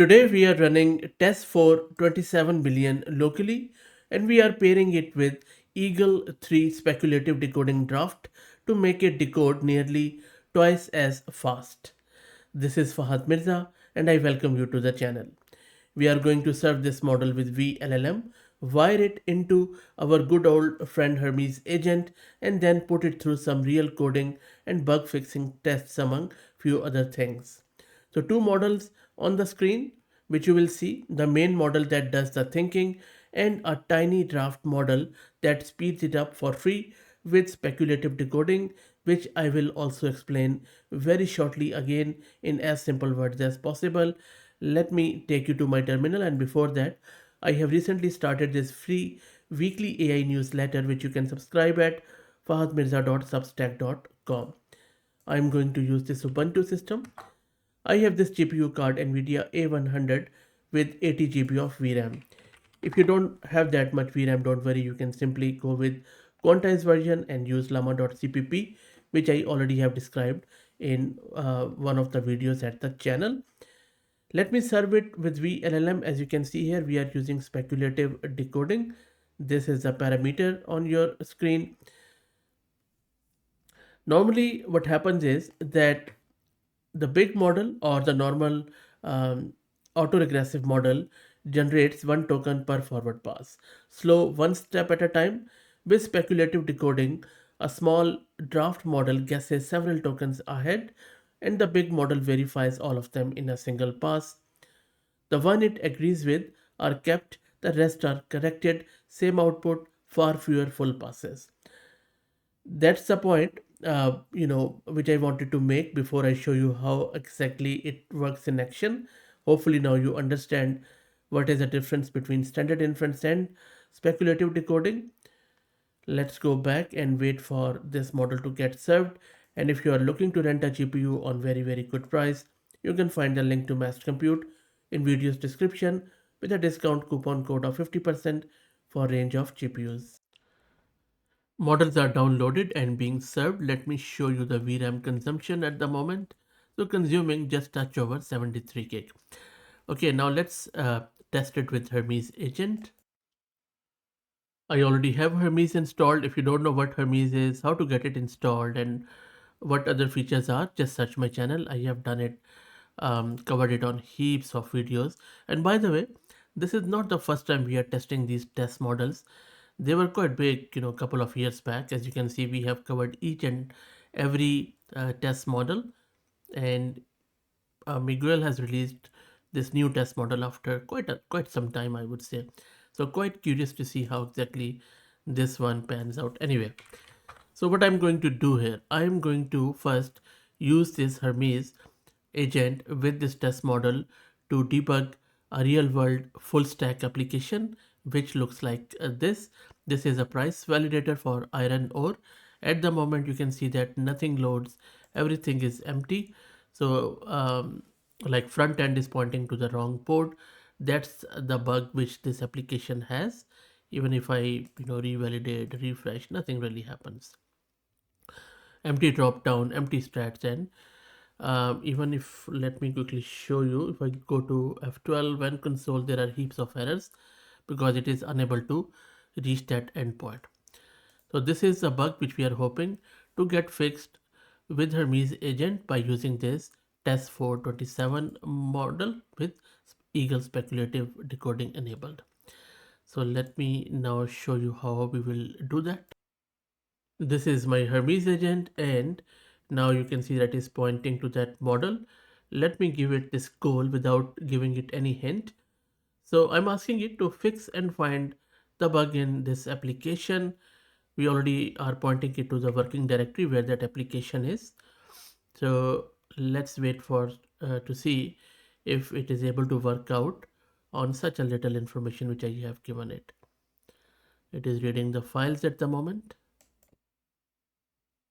Today we are running Tess-4-27B locally and we are pairing it with EAGLE-3 speculative decoding draft to make it decode nearly twice as fast. This is Fahad Mirza and I welcome you to the channel. We are going to serve this model with VLLM, wire it into our good old friend Hermes agent and then put it through some real coding and bug fixing tests among few other things. So two models on the screen which you will see, the main model that does the thinking and a tiny draft model that speeds it up for free with speculative decoding, which I will also explain very shortly again in as simple words as possible. Let me take you to my terminal, and before that I have recently started this free weekly AI newsletter which you can subscribe at fahadmirza.substack.com. I am going to use this Ubuntu system. I have this GPU card NVIDIA A100 with 80 GB of VRAM. If you don't have that much VRAM, don't worry, you can simply go with quantized version and use llama.cpp, which I already have described in one of the videos at the channel. Let me serve it with VLLM. As you can see here, we are using speculative decoding. This is the parameter on your screen. Normally what happens is that the big model or the normal autoregressive model generates one token per forward pass, slow one step at a time. With speculative decoding, a small draft model guesses several tokens ahead and the big model verifies all of them in a single pass. The one it agrees with are kept, the rest are corrected, same output, far fewer full passes. That's the point, which I wanted to make before I show you how exactly it works in action. Hopefully now you understand what is the difference between standard inference and speculative decoding. Let's go back and wait for this model to get served. And if you are looking to rent a GPU on very good price, you can find the link to Mass Compute in video's description with a discount coupon code of 50% for range of GPUs. Models are downloaded and being served. Let me show you the VRAM consumption at the moment. So consuming just touch over 73 gig. Okay, now let's test it with Hermes agent. I already have Hermes installed. If you don't know what Hermes is, how to get it installed and what other features are, just search my channel. I have done it, covered it on heaps of videos. And by the way, this is not the first time we are testing these test models. They were quite big, a couple of years back. As you can see, we have covered each and every test model, and Miguel has released this new test model after quite some time, I would say. So quite curious to see how exactly this one pans out. Anyway, so what I'm going to do here, I'm going to first use this Hermes agent with this test model to debug a real world full stack application which looks like this. This is a price validator for iron ore. At the moment you can see that nothing loads, everything is empty. So like front end is pointing to the wrong port. That's the bug which this application has. Even if I revalidate, refresh, nothing really happens. Empty drop down, empty strats, and even if, let me quickly show you, if I go to F12 and console, there are heaps of errors because it is unable to reach that endpoint. So this is a bug which we are hoping to get fixed with Hermes agent by using this Tess-4-27 model with Eagle speculative decoding enabled. So let me now show you how we will do that. This is my Hermes agent, and now you can see that is pointing to that model. Let me give it this goal without giving it any hint. So I'm asking it to fix and find the bug in this application. We already are pointing it to the working directory where that application is. So let's wait for to see if it is able to work out on such a little information which I have given it. It is reading the files at the moment.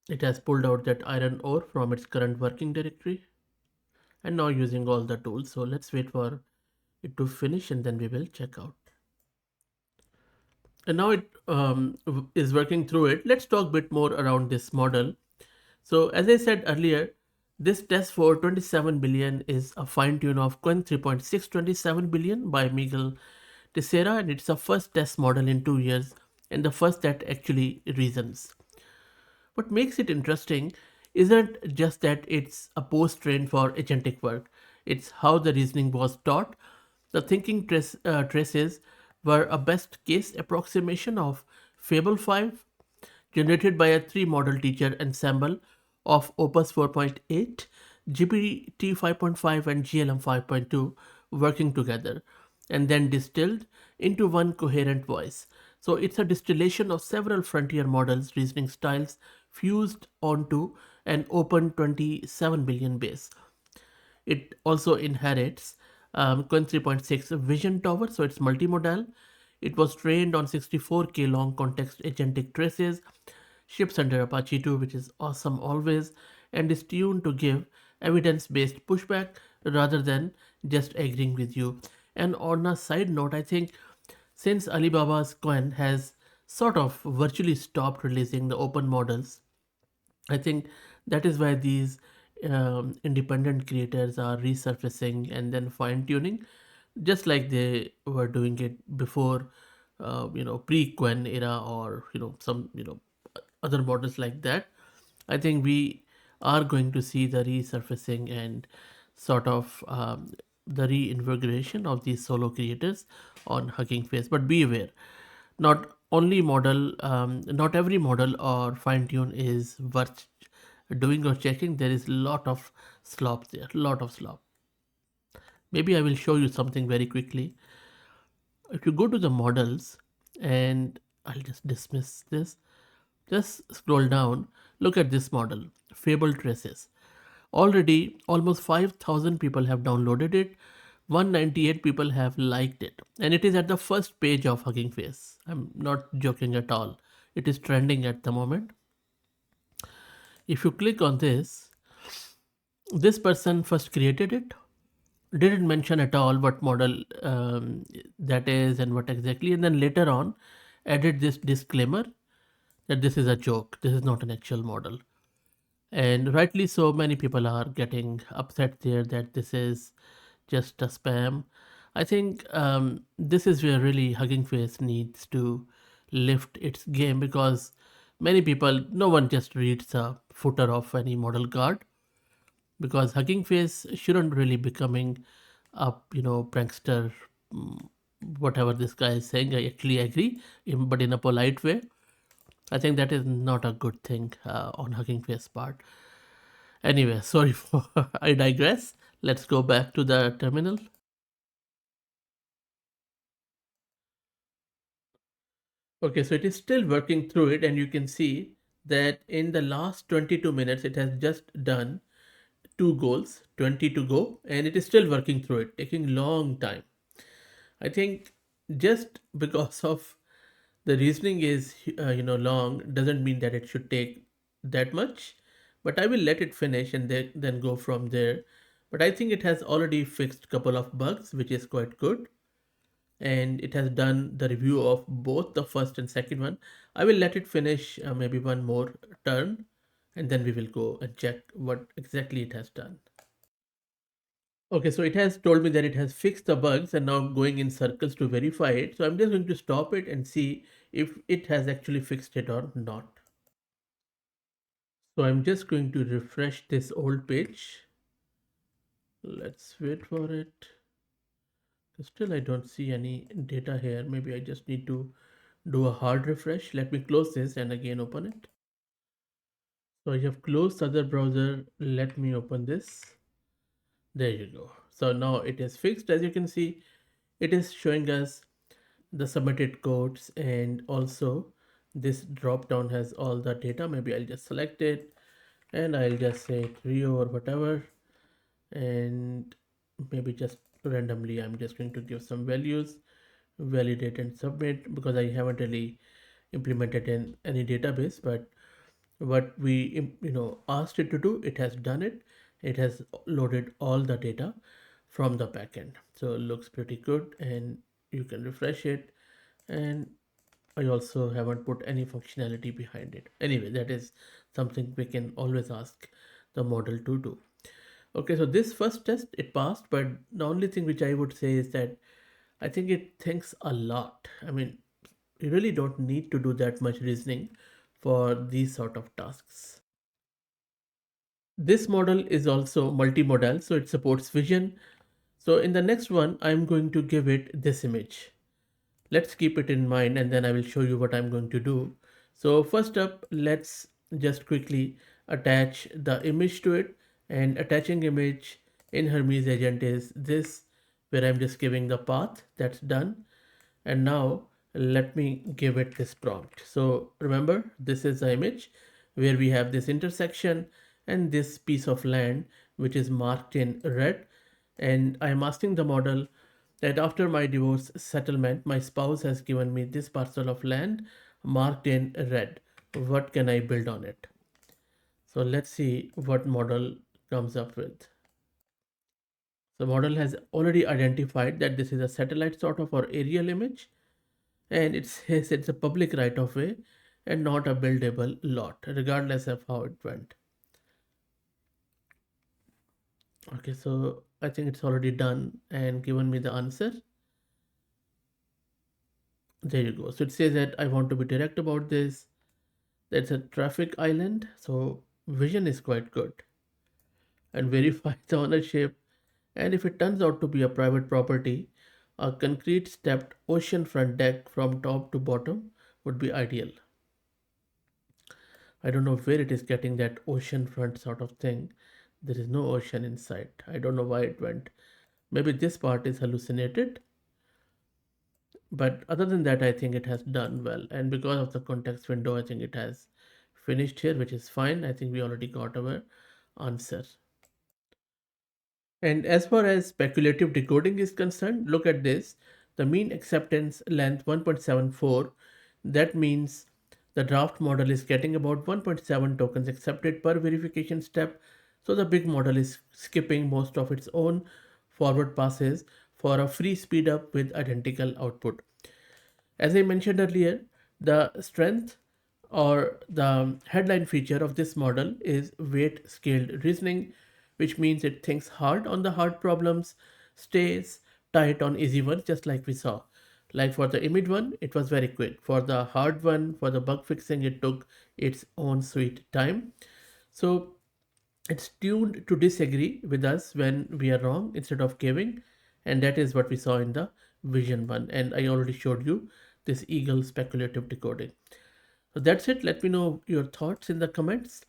It has pulled out that iron ore from its current working directory and now using all the tools. So let's wait for it to finish and then we will check out. And now it is working through it. Let's talk a bit more around this model. So as I said earlier, This test for 27 billion is a fine tune of Quen 3.627 billion by Miguel Teixeira, and it's the first test model in 2 years and the first that actually reasons. What makes it interesting isn't just that it's a post trained for agentic work, it's how the reasoning was taught. The thinking traces were a best case approximation of Fable 5, generated by a three model teacher ensemble of Opus 4.8, GPT 5.5, and GLM 5.2 working together, and then distilled into one coherent voice. So it's a distillation of several frontier models' reasoning styles fused onto an open 27 billion base. It also inherits Quen 3.6 Vision Tower, so it's multimodal. It was trained on 64K long context agentic traces, ships under Apache 2, which is awesome always, and is tuned to give evidence based pushback rather than just agreeing with you. And on a side note, I think since Alibaba's Quen has sort of virtually stopped releasing the open models, I think that is why these independent creators are resurfacing and then fine tuning, just like they were doing it before, pre-Quen era, or some other models like that. I think we are going to see the resurfacing and sort of the reinvigoration of these solo creators on Hugging Face. But be aware, not every model or fine tune is worth doing or checking. There is a lot of slop there, lot of slop. Maybe I will show you something very quickly. If you go to the models, and I'll just dismiss this, just scroll down, look at this model, Fable Traces. Already, almost 5,000 people have downloaded it, 198 people have liked it, and it is at the first page of Hugging Face. I'm not joking at all. It is trending at the moment. If you click on this person first created it, didn't mention at all what model that is and what exactly, and then later on added this disclaimer that this is a joke, this is not an actual model. And rightly so, many people are getting upset there that this is just a spam. I think this is where really Hugging Face needs to lift its game, because many people, no one just reads the footer of any model card, because Hugging Face shouldn't really becoming a prankster. mm, Whatever this guy is saying, I actually agree, but in a polite way. I think that is not a good thing on Hugging Face part. Anyway, sorry for I digress. Let's go back to the terminal. Okay, so it is still working through it, and you can see that in the last 22 minutes, it has just done two goals, 20 to go, and it is still working through it, taking long time. I think just because of the reasoning is long doesn't mean that it should take that much. But I will let it finish and then go from there. But I think it has already fixed couple of bugs, which is quite good, and it has done the review of both the first and second one. I will let it finish maybe one more turn, and then we will go and check what exactly it has done. Okay, so it has told me that it has fixed the bugs and now going in circles to verify it. So I'm just going to stop it and see if it has actually fixed it or not. So I'm just going to refresh this old page. Let's wait for it. Still, I don't see any data here. Maybe I just need to do a hard refresh. Let me close this and again open it. So I have closed the other browser. Let me open this. There you go. So now it is fixed. As you can see, it is showing us the submitted codes, and also this drop down has all the data. Maybe I'll just select it and I'll just say Rio or whatever, and maybe just randomly I'm just going to give some values, validate and submit, because I haven't really implemented in any database. But what we asked it to do, it has done it. It has loaded all the data from the backend, so it looks pretty good, and you can refresh it. And I also haven't put any functionality behind it. Anyway, that is something we can always ask the model to do. Okay, so this first test it passed, but the only thing which I would say is that I think it thinks a lot. I mean, you really don't need to do that much reasoning for these sort of tasks. This model is also multimodal, so it supports vision. So in the next one, I'm going to give it this image. Let's keep it in mind and then I will show you what I'm going to do. So first up, let's just quickly attach the image to it, and attaching image in Hermes agent is this, where I'm just giving the path. That's done. And now let me give it this prompt. So remember, this is the image where we have this intersection and this piece of land which is marked in red. And I'm asking the model that after my divorce settlement, my spouse has given me this parcel of land marked in red. What can I build on it? So let's see what model comes up with. The model has already identified that this is a satellite sort of or aerial image, and it says it's a public right of way and not a buildable lot, regardless of how it went. Okay, so I think it's already done and given me the answer. There you go. So it says that I want to be direct about this. That's a traffic island, so vision is quite good, and verify the ownership. And if it turns out to be a private property, a concrete stepped oceanfront deck from top to bottom would be ideal. I don't know where it is getting that oceanfront sort of thing. There is no ocean inside. I don't know why it went. Maybe this part is hallucinated, but other than that, I think it has done well. And because of the context window, I think it has finished here, which is fine. I think we already got our answer. And as far as speculative decoding is concerned, look at this. The mean acceptance length 1.74. That means the draft model is getting about 1.7 tokens accepted per verification step. So the big model is skipping most of its own forward passes for a free speed up with identical output. As I mentioned earlier, the strength or the headline feature of this model is weight scaled reasoning, which means it thinks hard on the hard problems, stays tight on easy ones, just like we saw. Like for the image one, it was very quick. For the hard one, for the bug fixing, it took its own sweet time. So it's tuned to disagree with us when we are wrong instead of caving, and that is what we saw in the vision one. And I already showed you this eagle speculative decoding. So that's it. Let me know your thoughts in the comments.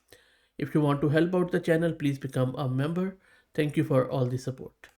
If you want to help out the channel, please become a member. Thank you for all the support.